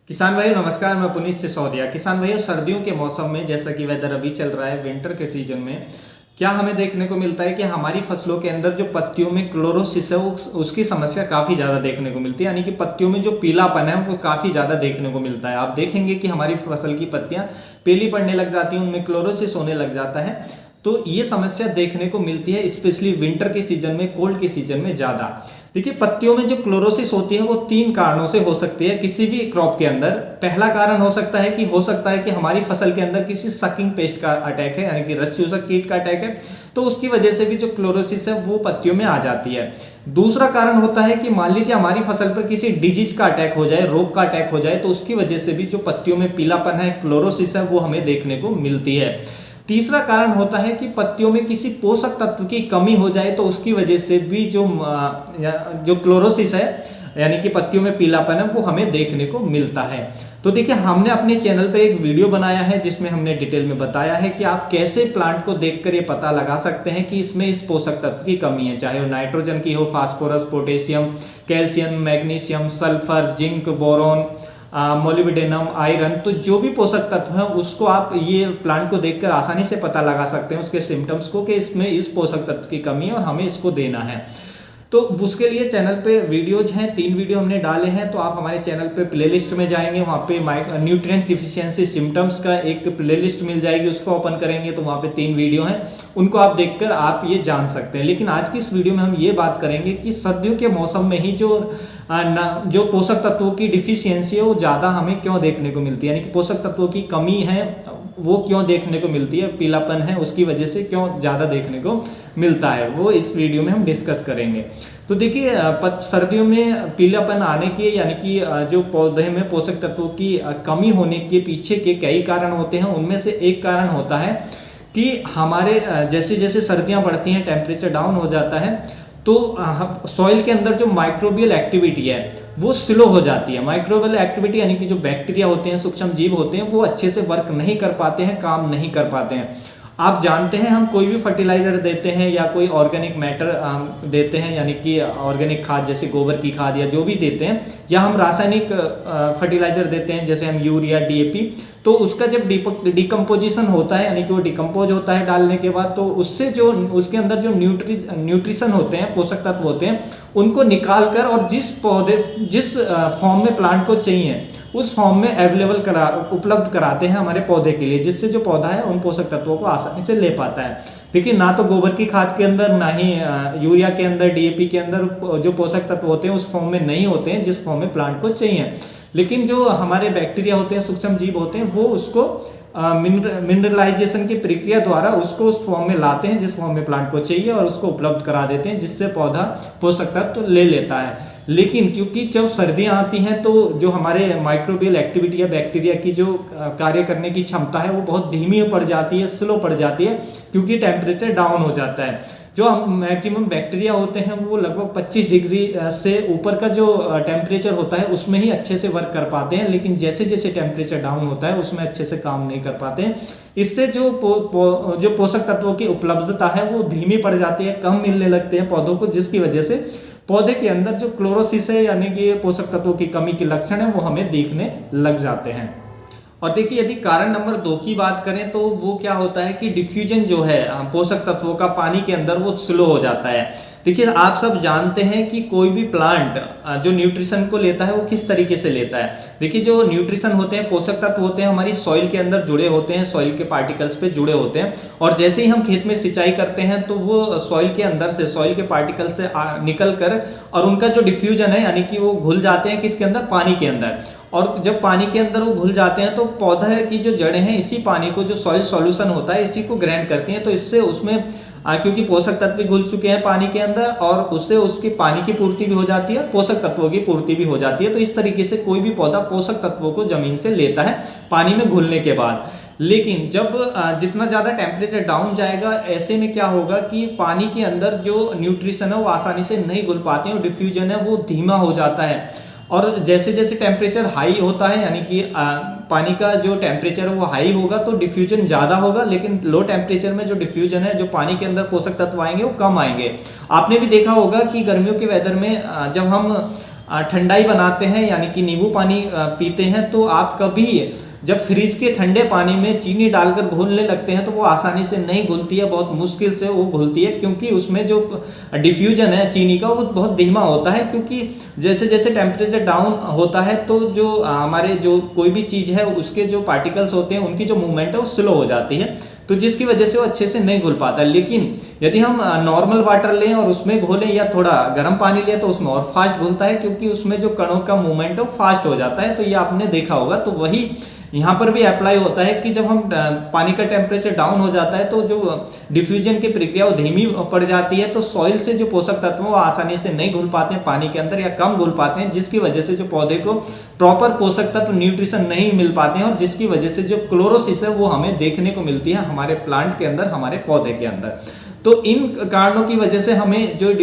किसान भाई नमस्कार। मैं पुनीत सिसोदिया। किसान भाइयों, सर्दियों के मौसम में जैसा कि वेदर अभी चल रहा है, विंटर के सीजन में क्या हमें देखने को मिलता है कि हमारी फसलों के अंदर जो पत्तियों में क्लोरोसिस है उसकी समस्या काफ़ी ज़्यादा देखने को मिलती है। यानी कि पत्तियों में जो पीलापन है वो काफ़ी ज़्यादा देखने को मिलता है। आप देखेंगे कि हमारी फसल की पत्तियां पीली पड़ने लग जाती हैं, उनमें क्लोरोसिस होने लग जाता है। तो ये समस्या देखने को मिलती है स्पेशली विंटर के सीजन में, कोल्ड के सीजन में ज़्यादा। देखिए, पत्तियों में जो क्लोरोसिस होती है वो 3 कारणों से हो सकती है किसी भी क्रॉप के अंदर। पहला कारण हो सकता है कि हमारी फसल के अंदर किसी सकिंग पेस्ट का अटैक है, यानी कि रस चूसक कीट का अटैक है, तो उसकी वजह से भी जो क्लोरोसिस है वो पत्तियों में आ जाती है। दूसरा कारण होता है कि मान लीजिए हमारी फसल पर किसी डिजीज का अटैक हो जाए, रोग का अटैक हो जाए, तो उसकी वजह से भी जो पत्तियों में पीलापन है, क्लोरोसिस है, वो हमें देखने को मिलती है। तीसरा कारण होता है कि पत्तियों में किसी पोषक तत्व की कमी हो जाए, तो उसकी वजह से भी जो क्लोरोसिस है यानी कि पत्तियों में पीलापन है वो हमें देखने को मिलता है। तो देखिए, हमने अपने चैनल पर एक वीडियो बनाया है जिसमें हमने डिटेल में बताया है कि आप कैसे प्लांट को देखकर ये पता लगा सकते हैं कि इसमें इस पोषक तत्व की कमी है, चाहे वो नाइट्रोजन की हो, phosphorus, potassium, calcium, magnesium, sulphur, zinc, boron, molybdenum, iron. तो जो भी पोषक तत्व है उसको आप ये प्लांट को देखकर आसानी से पता लगा सकते हैं, उसके सिम्टम्स को, कि इसमें इस पोषक तत्व की कमी है और हमें इसको देना है। तो उसके लिए चैनल पे वीडियोज हैं, 3 वीडियो हमने डाले हैं। तो आप हमारे चैनल पे प्लेलिस्ट में जाएंगे, वहाँ पे न्यूट्रिएंट डिफिशियंसी सिम्टम्स का एक प्लेलिस्ट मिल जाएगी, उसको ओपन करेंगे तो वहाँ पे 3 वीडियो हैं, उनको आप देखकर आप ये जान सकते हैं। लेकिन आज की इस वीडियो में हम ये बात करेंगे कि सर्दियों के मौसम में ही जो पोषक तत्वों की डिफिशियंसी है वो ज़्यादा हमें क्यों देखने को मिलती है, यानी कि पोषक तत्वों की कमी है वो क्यों देखने को मिलती है, पीलापन है उसकी वजह से क्यों ज़्यादा देखने को मिलता है, वो इस वीडियो में हम डिस्कस करेंगे। तो देखिए, सर्दियों में पीलापन आने के यानी कि जो पौधे में पोषक तत्वों की कमी होने के पीछे के कई कारण होते हैं। उनमें से एक कारण होता है कि हमारे जैसे जैसे सर्दियाँ बढ़ती हैं, टेम्परेचर डाउन हो जाता है, तो सॉइल के अंदर जो माइक्रोबियल एक्टिविटी है वो स्लो हो जाती है। माइक्रोबियल एक्टिविटी यानी कि जो बैक्टीरिया होते हैं, सूक्ष्म जीव होते हैं, वो अच्छे से वर्क नहीं कर पाते हैं, काम नहीं कर पाते हैं। आप जानते हैं, हम कोई भी फर्टिलाइजर देते हैं या कोई ऑर्गेनिक मैटर देते हैं, यानी कि ऑर्गेनिक खाद जैसे गोबर की खाद या जो भी देते हैं, या हम रासायनिक फर्टिलाइजर देते हैं जैसे हम यूरिया, डीएपी, तो उसका जब डिकम्पोजिशन होता है यानी कि वो डिकम्पोज होता है डालने के बाद, तो उससे जो उसके अंदर जो न्यूट्रिशन होते हैं, पोषक तत्व होते हैं, उनको निकाल कर और जिस फॉर्म में प्लांट को चाहिए उस फॉर्म में उपलब्ध कराते हैं हमारे पौधे के लिए, जिससे जो पौधा है उन पोषक तत्वों को आसानी से ले पाता है। देखिए, ना तो गोबर की खाद के अंदर, ना ही यूरिया के अंदर, डीएपी के अंदर जो पोषक तत्व होते हैं उस फॉर्म में नहीं होते हैं जिस फॉर्म में प्लांट को चाहिए। लेकिन जो हमारे बैक्टीरिया होते हैं, सूक्ष्म जीव होते हैं, वो उसको मिनरलाइजेशन की प्रक्रिया द्वारा उसको उस फॉर्म में लाते हैं जिस फॉर्म में प्लांट को चाहिए और उसको उपलब्ध करा देते हैं, जिससे पौधा पोषक तत्व ले लेता है। लेकिन क्योंकि जब सर्दियां आती हैं तो जो हमारे माइक्रोबियल एक्टिविटी या बैक्टीरिया की जो कार्य करने की क्षमता है वो बहुत धीमी पड़ जाती है, स्लो पड़ जाती है, क्योंकि टेम्परेचर डाउन हो जाता है। जो मैक्सिमम बैक्टीरिया होते हैं वो लगभग 25 डिग्री से ऊपर का जो टेम्परेचर होता है उसमें ही अच्छे से वर्क कर पाते हैं, लेकिन जैसे जैसे टेम्परेचर डाउन होता है उसमें अच्छे से काम नहीं कर पाते हैं। इससे जो पोषक तत्वों की उपलब्धता है वो धीमी पड़ जाती है, कम मिलने लगते हैं पौधों को, जिसकी वजह से पौधे के अंदर जो क्लोरोसिस है यानी कि पोषक तत्वों की कमी के लक्षण है वो हमें दिखने लग जाते हैं। और देखिए, यदि कारण नंबर 2 की बात करें तो वो क्या होता है कि डिफ्यूजन जो है पोषक तत्वों का पानी के अंदर वो स्लो हो जाता है। देखिए, आप सब जानते हैं कि कोई भी प्लांट जो न्यूट्रिशन को लेता है वो किस तरीके से लेता है। देखिए, जो न्यूट्रिशन होते हैं, पोषक तत्व होते हैं, हमारी सॉइल के अंदर जुड़े होते हैं, सॉइल के पार्टिकल्स पे जुड़े होते हैं, और जैसे ही हम खेत में सिंचाई करते हैं तो वो सॉइल के अंदर से, सॉइल के पार्टिकल से निकल कर और उनका जो डिफ्यूजन है यानी कि वो घुल जाते हैं किसके अंदर, पानी के अंदर। और जब पानी के अंदर वो घुल जाते हैं तो पौधा की जो जड़ें हैं इसी पानी को, जो सॉइल सॉल्यूशन होता है, इसी को ग्रहण करती हैं। तो इससे उसमें क्योंकि पोषक तत्व भी घुल चुके हैं पानी के अंदर और उससे उसकी पानी की पूर्ति भी हो जाती है और पोषक तत्वों की पूर्ति भी हो जाती है। तो इस तरीके से कोई भी पौधा पोषक तत्वों को जमीन से लेता है पानी में घुलने के बाद। लेकिन जब जितना ज़्यादा टेम्परेचर डाउन जाएगा, ऐसे में क्या होगा कि पानी के अंदर जो न्यूट्रिशन है वो आसानी से नहीं घुल पाते हैं और डिफ्यूजन है वो धीमा हो जाता है। और जैसे जैसे टेम्परेचर हाई होता है यानी कि पानी का जो टेम्परेचर है वो हाई होगा तो डिफ्यूजन ज़्यादा होगा, लेकिन लो टेम्परेचर में जो डिफ्यूजन है, जो पानी के अंदर पोषक तत्व आएंगे वो कम आएंगे। आपने भी देखा होगा कि गर्मियों के वेदर में जब हम ठंडाई बनाते हैं यानी कि नींबू पानी पीते हैं, तो आप कभी जब फ्रिज के ठंडे पानी में चीनी डालकर घोलने लगते हैं तो वो आसानी से नहीं घुलती है, बहुत मुश्किल से वो घुलती है, क्योंकि उसमें जो डिफ्यूजन है चीनी का वो बहुत धीमा होता है। क्योंकि जैसे जैसे टेम्परेचर डाउन होता है तो जो हमारे जो कोई भी चीज़ है उसके जो पार्टिकल्स होते हैं उनकी जो मूवमेंट है वो स्लो हो जाती है, तो जिसकी वजह से वो अच्छे से नहीं घुल पाता। लेकिन यदि हम नॉर्मल वाटर लें और उसमें घोलें या थोड़ा गर्म पानी लें तो उसमें और फास्ट घुलता है, क्योंकि उसमें जो कणों का मूवमेंट है वो फास्ट हो जाता है। तो ये आपने देखा होगा, तो वही यहाँ पर भी अप्लाई होता है कि जब हम पानी का टेम्परेचर डाउन हो जाता है तो जो डिफ्यूजन की प्रक्रिया वो धीमी पड़ जाती है, तो सॉइल से जो पोषक तत्व वो आसानी से नहीं घुल पाते हैं पानी के अंदर या कम घुल पाते हैं, जिसकी वजह से जो पौधे को प्रॉपर पोषक तत्व न्यूट्रिशन नहीं मिल पाते हैं, और जिसकी वजह से जो क्लोरोसिस है वो हमें देखने को मिलती है हमारे प्लांट के अंदर, हमारे पौधे के अंदर। तो इन कारणों की वजह से हमें जो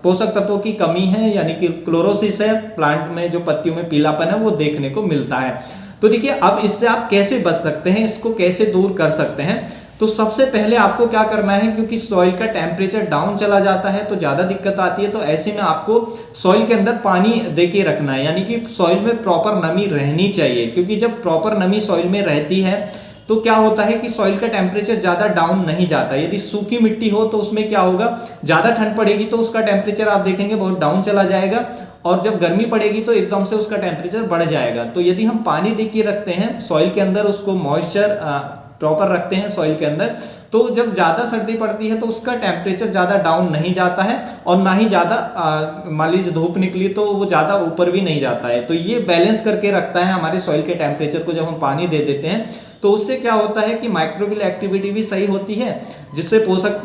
पोषक तत्वों की कमी है यानी कि क्लोरोसिस है, प्लांट में जो पत्तियों में पीलापन है वो देखने को मिलता है। तो देखिए अब इससे आप कैसे बच सकते हैं, इसको कैसे दूर कर सकते हैं। तो सबसे पहले आपको क्या करना है, क्योंकि सॉइल का टेम्परेचर डाउन चला जाता है तो ज़्यादा दिक्कत आती है, तो ऐसे में आपको सॉइल के अंदर पानी दे के रखना है, यानी कि सॉइल में प्रॉपर नमी रहनी चाहिए। क्योंकि जब प्रॉपर नमी सॉइल में रहती है तो क्या होता है कि सॉइल का टेम्परेचर ज़्यादा डाउन नहीं जाता। यदि सूखी मिट्टी हो तो उसमें क्या होगा, ज़्यादा ठंड पड़ेगी तो उसका टेम्परेचर आप देखेंगे बहुत डाउन चला जाएगा, और जब गर्मी पड़ेगी तो एकदम से उसका टेम्परेचर बढ़ जाएगा। तो यदि हम पानी दे के रखते हैं सॉइल के अंदर, उसको मॉइस्चर प्रॉपर रखते हैं सॉइल के अंदर, तो जब ज़्यादा सर्दी पड़ती है तो उसका टेम्परेचर ज़्यादा डाउन नहीं जाता है, और ना ही ज़्यादा मान लीजिए धूप निकली तो वो ज़्यादा ऊपर भी नहीं जाता है। तो ये बैलेंस करके रखता है हमारे सॉइल के टेम्परेचर को। जब हम पानी दे देते हैं तो उससे क्या होता है कि माइक्रोबियल एक्टिविटी भी सही होती है, जिससे पोषक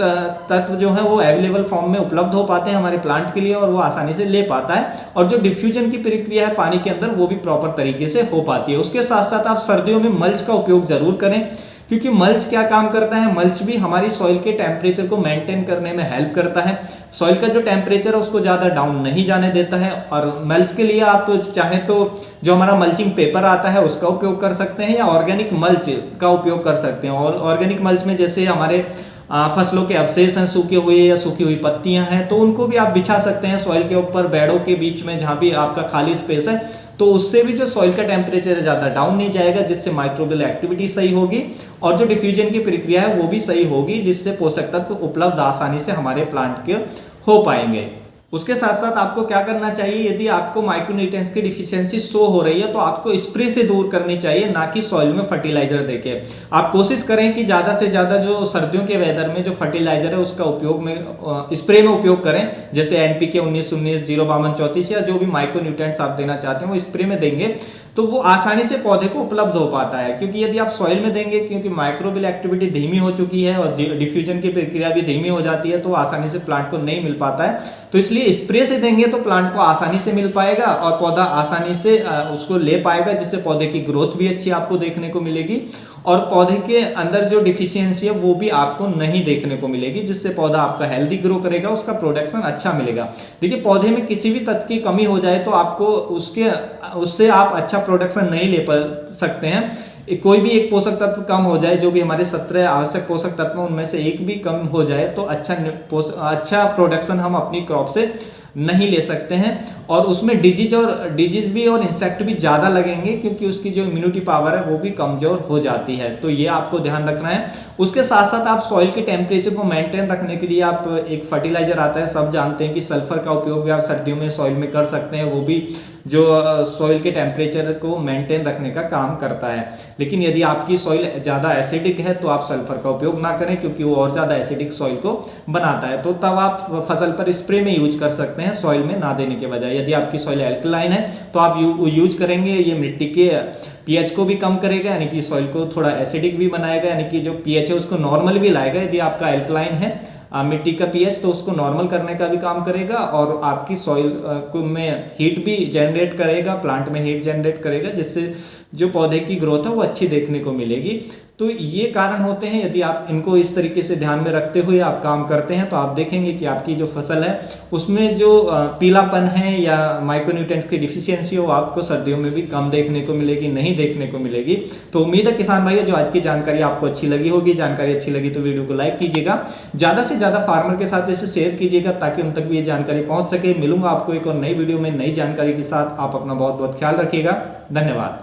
तत्व जो है वो अवेलेबल फॉर्म में उपलब्ध हो पाते हैं हमारे प्लांट के लिए, और वो आसानी से ले पाता है, और जो डिफ्यूजन की प्रक्रिया है पानी के अंदर वो भी प्रॉपर तरीके से हो पाती है। उसके साथ साथ आप सर्दियों में मल्च का उपयोग जरूर करें, क्योंकि मल्च क्या काम करता है, मल्च भी हमारी सॉइल के टेम्परेचर को मेंटेन करने में हेल्प करता है। सॉइल का जो टेम्परेचर है उसको ज़्यादा डाउन नहीं जाने देता है। और मल्च के लिए आप चाहें तो जो हमारा मल्चिंग पेपर आता है उसका उपयोग कर सकते हैं, या ऑर्गेनिक मल्च का उपयोग कर सकते हैं। और ऑर्गेनिक मल्च में जैसे हमारे फसलों के अवशेष हैं, सूखे हुए या सूखी हुई पत्तियां हैं, तो उनको भी आप बिछा सकते हैं सॉइल के ऊपर, बेड़ों के बीच में जहाँ भी आपका खाली स्पेस है, तो उससे भी जो सॉइल का टेम्परेचर है ज़्यादा डाउन नहीं जाएगा, जिससे माइक्रोबियल एक्टिविटी सही होगी और जो डिफ्यूजन की प्रक्रिया है वो भी सही होगी, जिससे पोषक तत्व उपलब्ध आसानी से हमारे प्लांट के हो पाएंगे। उसके साथ साथ आपको क्या करना चाहिए, यदि आपको माइक्रोन्यूट्रिएंट्स की डिफिशियंसी शो हो रही है तो आपको स्प्रे से दूर करनी चाहिए, ना कि सॉइल में फर्टिलाइजर देके। आप कोशिश करें कि ज़्यादा से ज़्यादा जो सर्दियों के वेदर में जो फर्टिलाइजर है उसका उपयोग में स्प्रे में उपयोग करें, जैसे NPK 19-19, 0-52-34 या जो भी माइक्रोन्यूट्रिएंट्स आप देना चाहते हैं वो स्प्रे में देंगे तो वो आसानी से पौधे को उपलब्ध हो पाता है। क्योंकि यदि आप सॉइल में देंगे, क्योंकि माइक्रोबियल एक्टिविटी धीमी हो चुकी है और डिफ्यूजन की प्रक्रिया भी धीमी हो जाती है, तो आसानी से प्लांट को नहीं मिल पाता है। तो इसलिए स्प्रे से देंगे तो प्लांट को आसानी से मिल पाएगा और पौधा आसानी से उसको ले पाएगा, जिससे पौधे की ग्रोथ भी अच्छी आपको देखने को मिलेगी और पौधे के अंदर जो डिफिशियंसी है वो भी आपको नहीं देखने को मिलेगी, जिससे पौधा आपका हेल्दी ग्रो करेगा, उसका प्रोडक्शन अच्छा मिलेगा। देखिए, पौधे में किसी भी तत्व की कमी हो जाए तो आपको उससे आप अच्छा प्रोडक्शन नहीं ले सकते हैं। कोई भी एक पोषक तत्व कम हो जाए, जो भी हमारे 17 आवश्यक पोषक तत्व उनमें से एक भी कम हो जाए तो अच्छा प्रोडक्शन हम अपनी क्रॉप से नहीं ले सकते हैं। और उसमें डिजीज भी और इंसेक्ट भी ज़्यादा लगेंगे, क्योंकि उसकी जो इम्यूनिटी पावर है वो भी कमज़ोर हो जाती है। तो ये आपको ध्यान रखना है। उसके साथ साथ आप सॉइल के टेम्परेचर को मेंटेन रखने के लिए आप एक फर्टिलाइजर आता है, सब जानते हैं कि सल्फर का उपयोग भी आप सर्दियों में सॉइल में कर सकते हैं, वो भी जो सॉइल के टेम्परेचर को मेंटेन रखने का काम करता है। लेकिन यदि आपकी सॉइल ज़्यादा एसिडिक है तो आप सल्फर का उपयोग ना करें, क्योंकि वो और ज़्यादा एसिडिक सॉइल को बनाता है। तो तब आप फसल पर स्प्रे में यूज कर सकते हैं, सॉइल में ना देने के बजाय। यदि आपकी सॉइल एल्कलाइन है तो आप यूज करेंगे, ये मिट्टी के पीएच को भी कम करेगा, यानी कि सॉइल को थोड़ा एसिडिक भी बनाएगा, यानी कि जो पीएच है उसको नॉर्मल भी लाएगा। यदि आपका एल्कलाइन है मिट्टी का पीएच तो उसको नॉर्मल करने का भी काम करेगा और आपकी सॉइल में हीट भी जनरेट करेगा, प्लांट में हीट जनरेट करेगा, जिससे जो पौधे की ग्रोथ है वो अच्छी देखने को मिलेगी। तो ये कारण होते हैं। यदि आप इनको इस तरीके से ध्यान में रखते हुए आप काम करते हैं तो आप देखेंगे कि आपकी जो फसल है उसमें जो पीलापन है या माइक्रोन्यूट्रिएंट्स की डिफिशियंसी हो आपको सर्दियों में भी कम देखने को मिलेगी, नहीं देखने को मिलेगी। तो उम्मीद है किसान भाइयों जो आज की जानकारी आपको अच्छी लगी होगी। जानकारी अच्छी लगी तो वीडियो को लाइक कीजिएगा, ज़्यादा से ज़्यादा फार्मर के साथ इसे शेयर कीजिएगा ताकि उन तक भी ये जानकारी पहुँच सके। मिलूंगा आपको एक और नई वीडियो में नई जानकारी के साथ। आप अपना बहुत बहुत ख्याल रखिएगा। धन्यवाद।